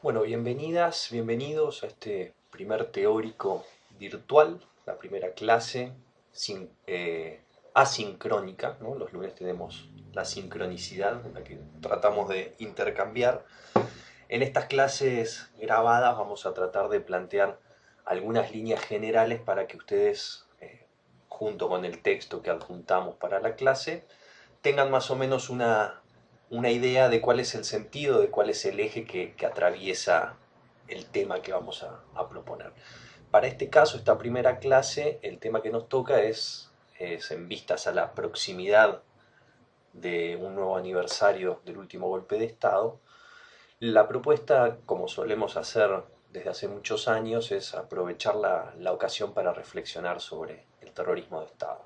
Bueno, bienvenidas, bienvenidos a este primer teórico virtual, la primera clase asincrónica, ¿no? Los lunes tenemos la sincronicidad, en la que tratamos de intercambiar. En estas clases grabadas vamos a tratar de plantear algunas líneas generales para que ustedes, junto con el texto que adjuntamos para la clase, tengan más o menos una idea de cuál es el sentido, de cuál es el eje que atraviesa el tema que vamos a proponer. Para este caso, esta primera clase, el tema que nos toca es en vistas a la proximidad de un nuevo aniversario del último golpe de Estado. La propuesta, como solemos hacer desde hace muchos años, es aprovechar la ocasión para reflexionar sobre el terrorismo de Estado.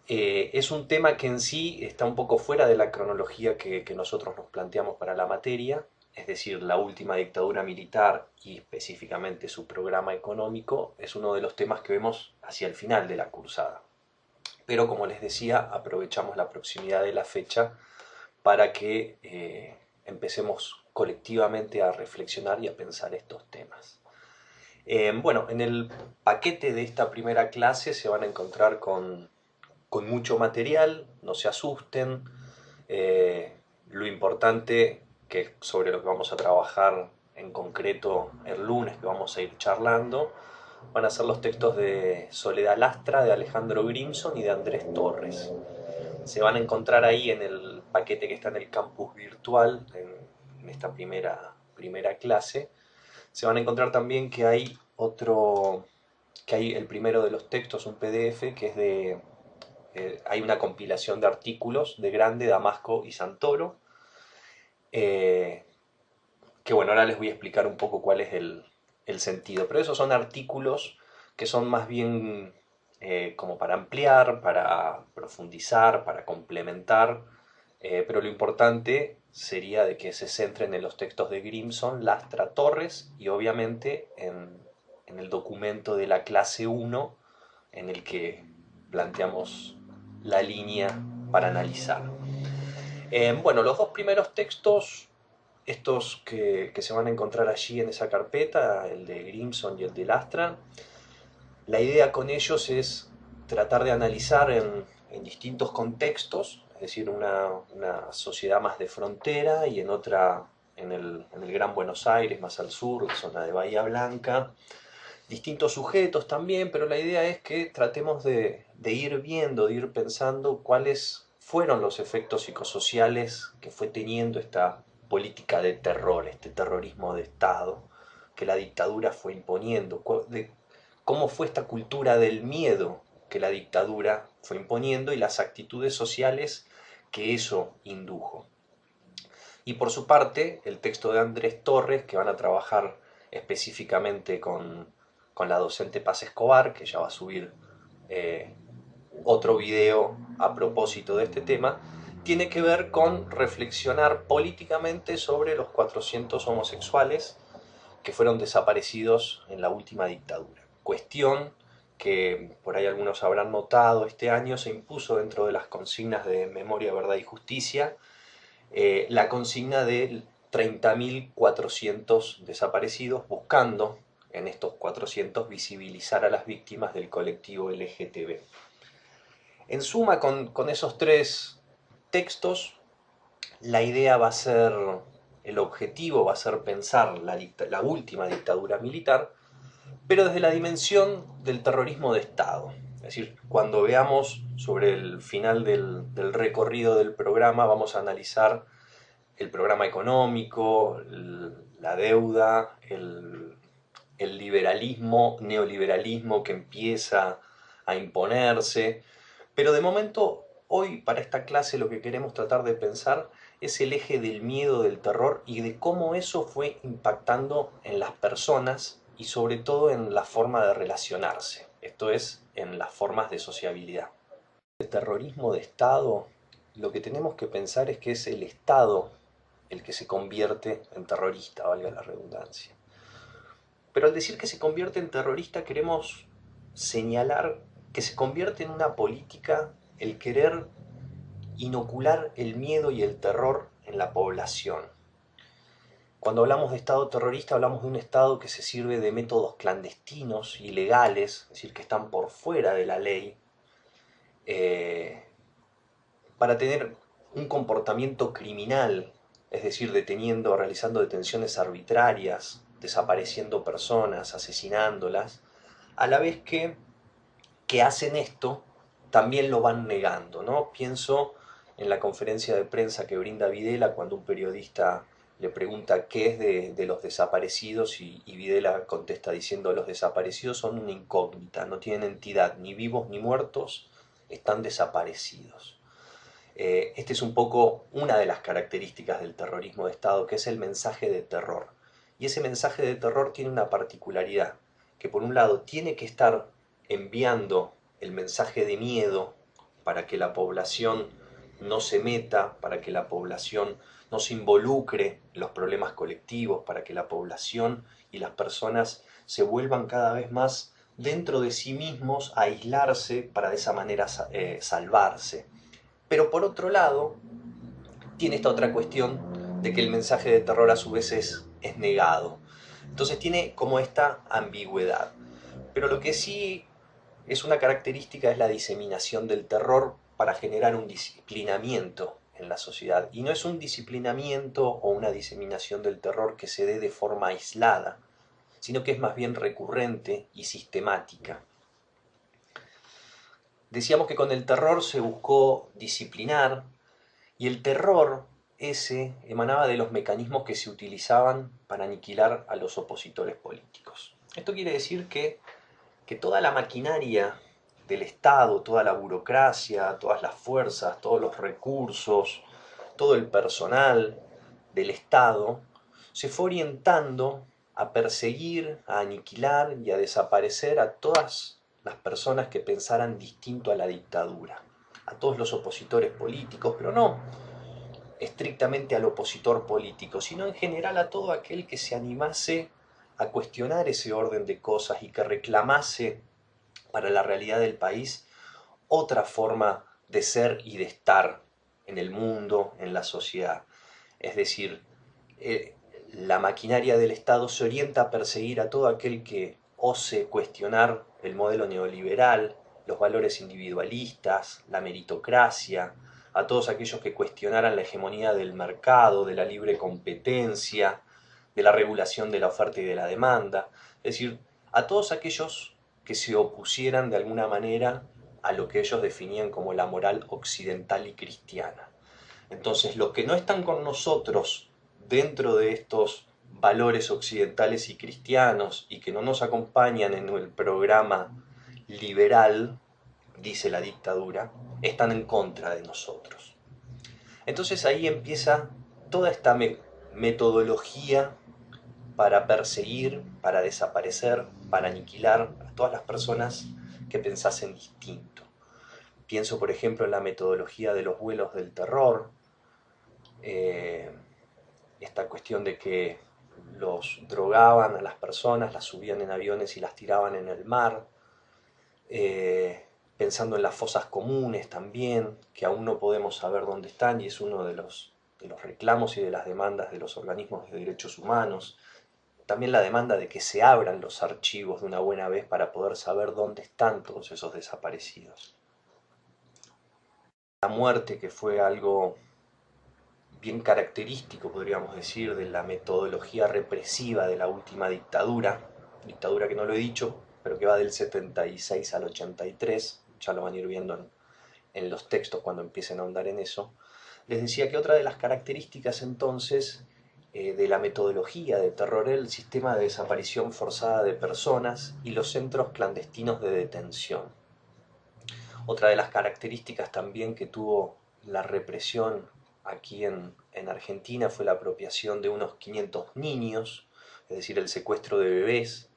Es un tema que en sí está un poco fuera de la cronología que nosotros nos planteamos para la materia, es decir, la última dictadura militar y específicamente su programa económico es uno de los temas que vemos hacia el final de la cursada. Pero como les decía, aprovechamos la proximidad de la fecha para que empecemos colectivamente a reflexionar y a pensar estos temas. Bueno, en el paquete de esta primera clase se van a encontrar con mucho material, no se asusten. Lo importante, que sobre lo que vamos a trabajar en concreto el lunes, que vamos a ir charlando, van a ser los textos de Soledad Lastra, de Alejandro Grimson y de Andrés Torres. Se van a encontrar ahí en el paquete que está en el campus virtual, en esta primera clase. Se van a encontrar también que hay que hay el primero de los textos, un PDF, que es hay una compilación de artículos de Grande, Damasco y Santoro, eh, que bueno, ahora les voy a explicar un poco cuál es el sentido, pero esos son artículos que son más bien como para ampliar, para profundizar, para complementar, pero lo importante sería de que se centren en los textos de Grimson, Lastra, Torres y obviamente en el documento de la clase 1 en el que planteamos la línea para analizar. Bueno, los dos primeros textos, estos que se van a encontrar allí en esa carpeta, el de Grimson y el de Lastra, la idea con ellos es tratar de analizar en distintos contextos, es decir, una sociedad más de frontera y en otra en el Gran Buenos Aires, más al sur, la zona de Bahía Blanca, distintos sujetos también, pero la idea es que tratemos de ir viendo, de ir pensando cuáles fueron los efectos psicosociales que fue teniendo esta política de terror, este terrorismo de Estado que la dictadura fue imponiendo, de cómo fue esta cultura del miedo que la dictadura fue imponiendo y las actitudes sociales que eso indujo. Y por su parte, el texto de Andrés Torres, que van a trabajar específicamente con la docente Paz Escobar, que ya va a subir eh, otro video a propósito de este tema, tiene que ver con reflexionar políticamente sobre los 400 homosexuales que fueron desaparecidos en la última dictadura. Cuestión que por ahí algunos habrán notado, este año se impuso dentro de las consignas de Memoria, Verdad y Justicia la consigna de 30.400 desaparecidos, buscando en estos 400 visibilizar a las víctimas del colectivo LGTB. En suma, con esos tres textos, la idea va a ser, el objetivo va a ser pensar la última dictadura militar, pero desde la dimensión del terrorismo de Estado. Es decir, cuando veamos sobre el final del recorrido del programa, vamos a analizar el programa económico, la deuda, el liberalismo, neoliberalismo que empieza a imponerse. Pero de momento, hoy para esta clase lo que queremos tratar de pensar es el eje del miedo, del terror y de cómo eso fue impactando en las personas y sobre todo en la forma de relacionarse, esto es, en las formas de sociabilidad. El terrorismo de Estado, lo que tenemos que pensar es que es el Estado el que se convierte en terrorista, valga la redundancia. Pero al decir que se convierte en terrorista queremos señalar que se convierte en una política el querer inocular el miedo y el terror en la población. Cuando hablamos de Estado terrorista hablamos de un Estado que se sirve de métodos clandestinos, ilegales, es decir, que están por fuera de la ley, eh, para tener un comportamiento criminal, es decir, deteniendo, realizando detenciones arbitrarias, desapareciendo personas, asesinándolas, a la vez que hacen esto, también lo van negando, ¿no? Pienso en la conferencia de prensa que brinda Videla cuando un periodista le pregunta qué es de los desaparecidos y Videla contesta diciendo los desaparecidos son una incógnita, no tienen entidad, ni vivos ni muertos, están desaparecidos. Esta es un poco una de las características del terrorismo de Estado, que es el mensaje de terror. Y ese mensaje de terror tiene una particularidad, que por un lado tiene que estar enviando el mensaje de miedo para que la población no se meta, para que la población no se involucre en los problemas colectivos, para que la población y las personas se vuelvan cada vez más dentro de sí mismos a aislarse para de esa manera salvarse. Pero por otro lado, tiene esta otra cuestión de que el mensaje de terror a su vez es negado. Entonces tiene como esta ambigüedad. Pero lo que sí es una característica es la diseminación del terror para generar un disciplinamiento en la sociedad. Y no es un disciplinamiento o una diseminación del terror que se dé de forma aislada, sino que es más bien recurrente y sistemática. Decíamos que con el terror se buscó disciplinar, y el terror ese emanaba de los mecanismos que se utilizaban para aniquilar a los opositores políticos. Esto quiere decir que toda la maquinaria del Estado, toda la burocracia, todas las fuerzas, todos los recursos, todo el personal del Estado se fue orientando a perseguir, a aniquilar y a desaparecer a todas las personas que pensaran distinto a la dictadura, a todos los opositores políticos, pero no estrictamente al opositor político, sino en general a todo aquel que se animase a cuestionar ese orden de cosas y que reclamase para la realidad del país otra forma de ser y de estar en el mundo, en la sociedad. Es decir, la maquinaria del Estado se orienta a perseguir a todo aquel que ose cuestionar el modelo neoliberal, los valores individualistas, la meritocracia, a todos aquellos que cuestionaran la hegemonía del mercado, de la libre competencia, de la regulación de la oferta y de la demanda, es decir, a todos aquellos que se opusieran de alguna manera a lo que ellos definían como la moral occidental y cristiana. Entonces, los que no están con nosotros dentro de estos valores occidentales y cristianos y que no nos acompañan en el programa liberal, dice la dictadura, están en contra de nosotros. Entonces ahí empieza toda esta metodología para perseguir, para desaparecer, para aniquilar a todas las personas que pensasen distinto. Pienso, por ejemplo, en la metodología de los vuelos del terror, eh, esta cuestión de que los drogaban a las personas, las subían en aviones y las tiraban en el mar, pensando en las fosas comunes también, que aún no podemos saber dónde están y es uno de los reclamos y de las demandas de los organismos de derechos humanos. También la demanda de que se abran los archivos de una buena vez para poder saber dónde están todos esos desaparecidos. La muerte, que fue algo bien característico, podríamos decir, de la metodología represiva de la última dictadura, dictadura que no lo he dicho, pero que va del 76 al 83, ya lo van a ir viendo en los textos cuando empiecen a ahondar en eso. Les decía que otra de las características entonces de la metodología de terror era el sistema de desaparición forzada de personas y los centros clandestinos de detención. Otra de las características también que tuvo la represión aquí en Argentina fue la apropiación de unos 500 niños, es decir, el secuestro de bebés,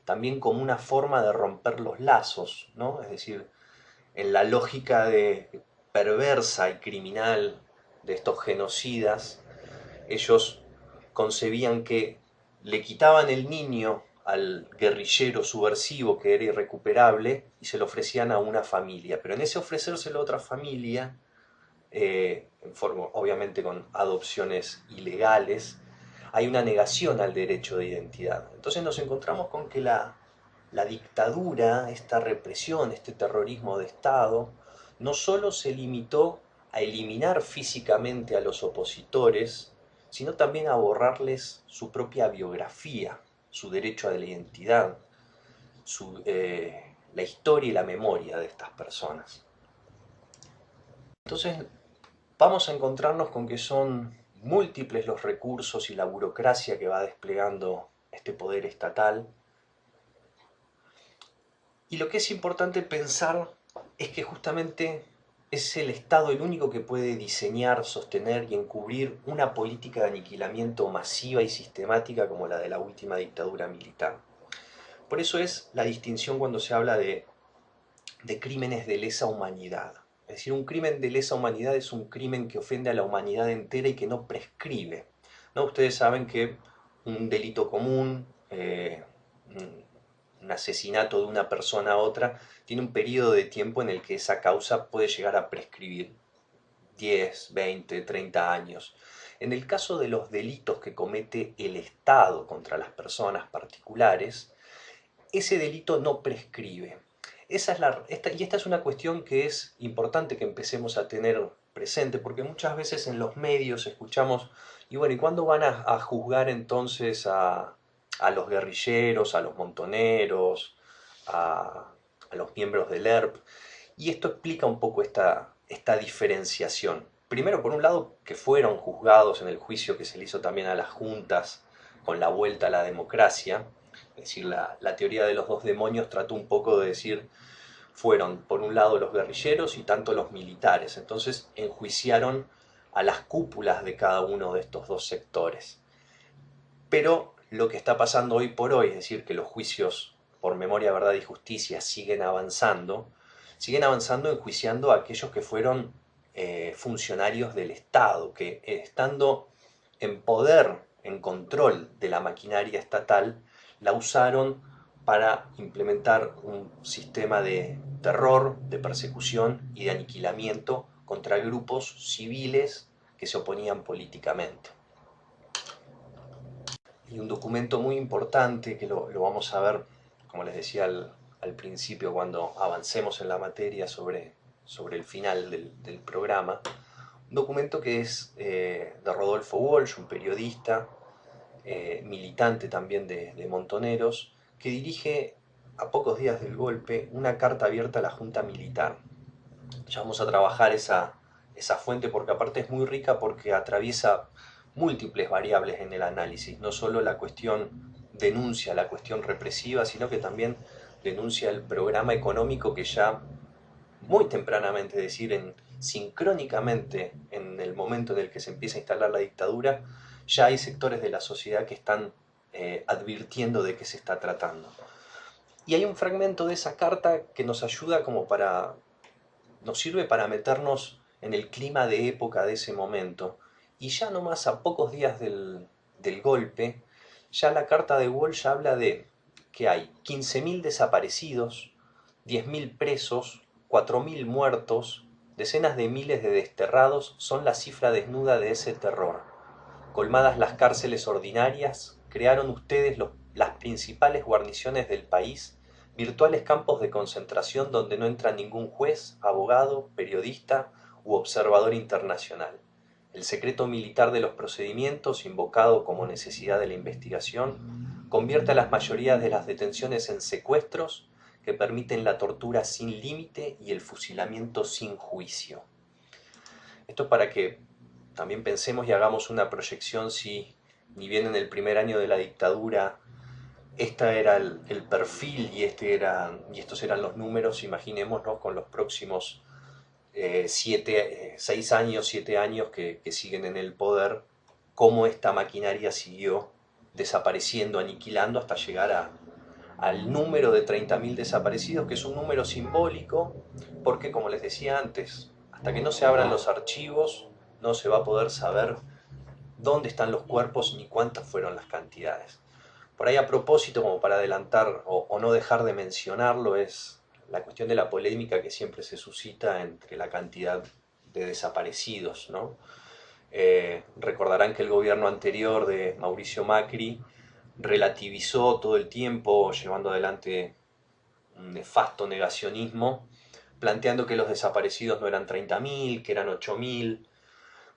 también como una forma de romper los lazos, ¿no? Es decir, en la lógica de perversa y criminal de estos genocidas, ellos concebían que le quitaban el niño al guerrillero subversivo que era irrecuperable y se lo ofrecían a una familia. Pero en ese ofrecérselo a otra familia, en forma, obviamente con adopciones ilegales, hay una negación al derecho de identidad. Entonces nos encontramos con que la dictadura, esta represión, este terrorismo de Estado, no solo se limitó a eliminar físicamente a los opositores, sino también a borrarles su propia biografía, su derecho a la identidad, la historia y la memoria de estas personas. Entonces vamos a encontrarnos con que son múltiples los recursos y la burocracia que va desplegando este poder estatal. Y lo que es importante pensar es que justamente es el Estado el único que puede diseñar, sostener y encubrir una política de aniquilamiento masiva y sistemática como la de la última dictadura militar. Por eso es la distinción cuando se habla de crímenes de lesa humanidad. Es decir, un crimen de lesa humanidad es un crimen que ofende a la humanidad entera y que no prescribe. ¿No? Ustedes saben que un delito común, un asesinato de una persona a otra, tiene un periodo de tiempo en el que esa causa puede llegar a prescribir 10, 20, 30 años. En el caso de los delitos que comete el Estado contra las personas particulares, ese delito no prescribe. Esta es una cuestión que es importante que empecemos a tener presente, porque muchas veces en los medios escuchamos, y bueno, ¿y cuándo van a juzgar entonces a los guerrilleros, a los montoneros, a los miembros del ERP? Y esto explica un poco esta diferenciación. Primero, por un lado, que fueron juzgados en el juicio que se le hizo también a las juntas con la vuelta a la democracia. Es decir, la teoría de los dos demonios trató un poco de decir, fueron por un lado los guerrilleros y tanto los militares. Entonces enjuiciaron a las cúpulas de cada uno de estos dos sectores. Pero lo que está pasando hoy por hoy, es decir, que los juicios por memoria, verdad y justicia siguen avanzando enjuiciando a aquellos que fueron funcionarios del Estado, que estando en poder, en control de la maquinaria estatal, la usaron para implementar un sistema de terror, de persecución y de aniquilamiento contra grupos civiles que se oponían políticamente. Y un documento muy importante que lo vamos a ver, como les decía al principio, cuando avancemos en la materia sobre el final del programa, un documento que es de Rodolfo Walsh, un periodista, militante también de Montoneros, que dirige a pocos días del golpe una carta abierta a la Junta Militar. Ya vamos a trabajar esa fuente porque aparte es muy rica porque atraviesa múltiples variables en el análisis, no solo la cuestión denuncia la cuestión represiva, sino que también denuncia el programa económico que ya muy tempranamente, es decir, sincrónicamente en el momento en el que se empieza a instalar la dictadura, ya hay sectores de la sociedad que están advirtiendo de qué se está tratando. Y hay un fragmento de esa carta que nos ayuda nos sirve para meternos en el clima de época de ese momento. Y ya nomás a pocos días del golpe, ya la carta de Walsh habla de que hay 15.000 desaparecidos, 10.000 presos, 4.000 muertos, decenas de miles de desterrados son la cifra desnuda de ese terror. Colmadas las cárceles ordinarias, crearon ustedes las principales guarniciones del país, virtuales campos de concentración donde no entra ningún juez, abogado, periodista u observador internacional. El secreto militar de los procedimientos, invocado como necesidad de la investigación, convierte a las mayorías de las detenciones en secuestros que permiten la tortura sin límite y el fusilamiento sin juicio. Esto es para que también pensemos y hagamos una proyección si, ni bien en el primer año de la dictadura, este era el perfil y estos eran los números, imaginémonos con los próximos 6 años, 7 años que siguen en el poder, cómo esta maquinaria siguió desapareciendo, aniquilando hasta llegar al número de 30.000 desaparecidos, que es un número simbólico, porque como les decía antes, hasta que no se abran los archivos, no se va a poder saber dónde están los cuerpos ni cuántas fueron las cantidades. Por ahí a propósito, como para adelantar o no dejar de mencionarlo, es la cuestión de la polémica que siempre se suscita entre la cantidad de desaparecidos, ¿no? Recordarán que el gobierno anterior de Mauricio Macri relativizó todo el tiempo, llevando adelante un nefasto negacionismo, planteando que los desaparecidos no eran 30.000, que eran 8.000.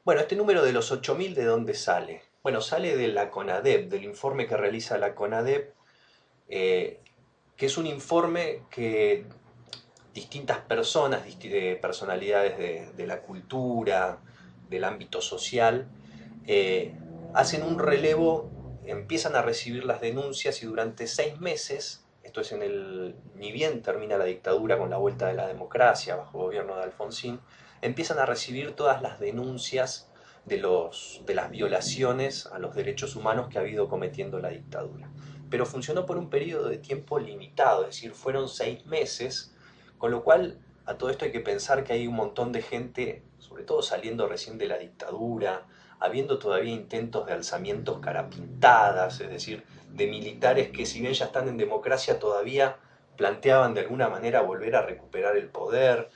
Bueno, este número de los 8.000, ¿de dónde sale? Bueno, sale de la CONADEP, del informe que realiza la CONADEP, que es un informe que distintas personas, personalidades de la cultura, del ámbito social, eh, hacen un relevo, empiezan a recibir las denuncias y durante 6 meses, esto es ni bien termina la dictadura con la vuelta de la democracia bajo el gobierno de Alfonsín, empiezan a recibir todas las denuncias de las violaciones a los derechos humanos que ha habido cometiendo la dictadura. Pero funcionó por un periodo de tiempo limitado, es decir, fueron 6 meses, con lo cual a todo esto hay que pensar que hay un montón de gente, sobre todo saliendo recién de la dictadura, habiendo todavía intentos de alzamientos carapintadas, es decir, de militares que si bien ya están en democracia todavía planteaban de alguna manera volver a recuperar el poder.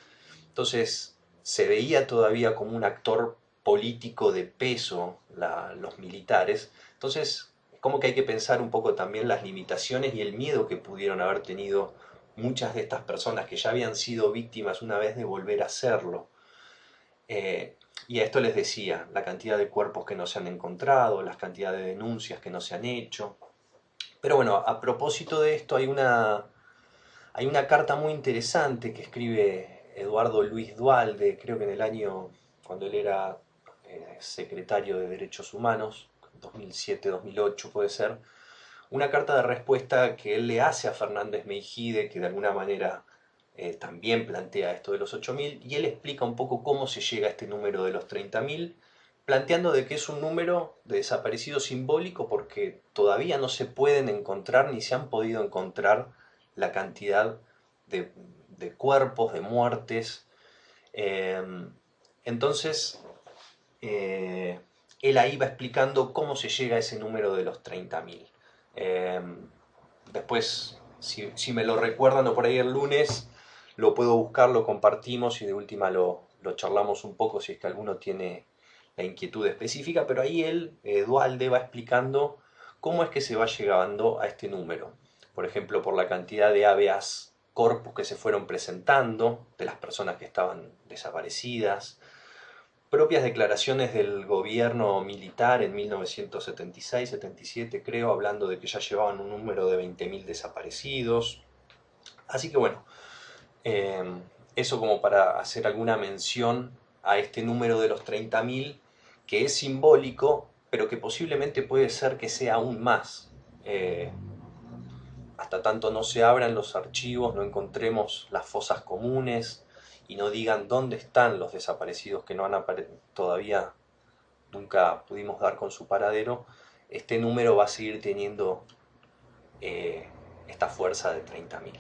Entonces se veía todavía como un actor político de peso los militares. Entonces es como que hay que pensar un poco también las limitaciones y el miedo que pudieron haber tenido muchas de estas personas que ya habían sido víctimas una vez de volver a hacerlo. Y a esto les decía, la cantidad de cuerpos que no se han encontrado, las cantidades de denuncias que no se han hecho. Pero bueno, a propósito de esto hay una carta muy interesante que escribe Eduardo Luis Duhalde, creo que en el año, cuando él era secretario de Derechos Humanos, 2007-2008 puede ser, una carta de respuesta que él le hace a Fernández Meijide, que de alguna manera también plantea esto de los 8.000, y él explica un poco cómo se llega a este número de los 30.000, planteando de que es un número de desaparecido simbólico porque todavía no se pueden encontrar ni se han podido encontrar la cantidad de, de cuerpos, de muertes. Eh, entonces, eh, él ahí va explicando cómo se llega a ese número de los 30.000. Eh, Después, si me lo recuerdan o por ahí el lunes, lo puedo buscar, lo compartimos y de última lo charlamos un poco si es que alguno tiene la inquietud específica, pero ahí él, Dualde, va explicando cómo es que se va llegando a este número. Por ejemplo, por la cantidad de habeas corpus que se fueron presentando, de las personas que estaban desaparecidas, propias declaraciones del gobierno militar en 1976-77, creo, hablando de que ya llevaban un número de 20.000 desaparecidos. Así que bueno, eh, eso como para hacer alguna mención a este número de los 30.000, que es simbólico, pero que posiblemente puede ser que sea aún más. Hasta tanto no se abran los archivos, no encontremos las fosas comunes y no digan dónde están los desaparecidos que no han todavía nunca pudimos dar con su paradero, este número va a seguir teniendo esta fuerza de 30.000.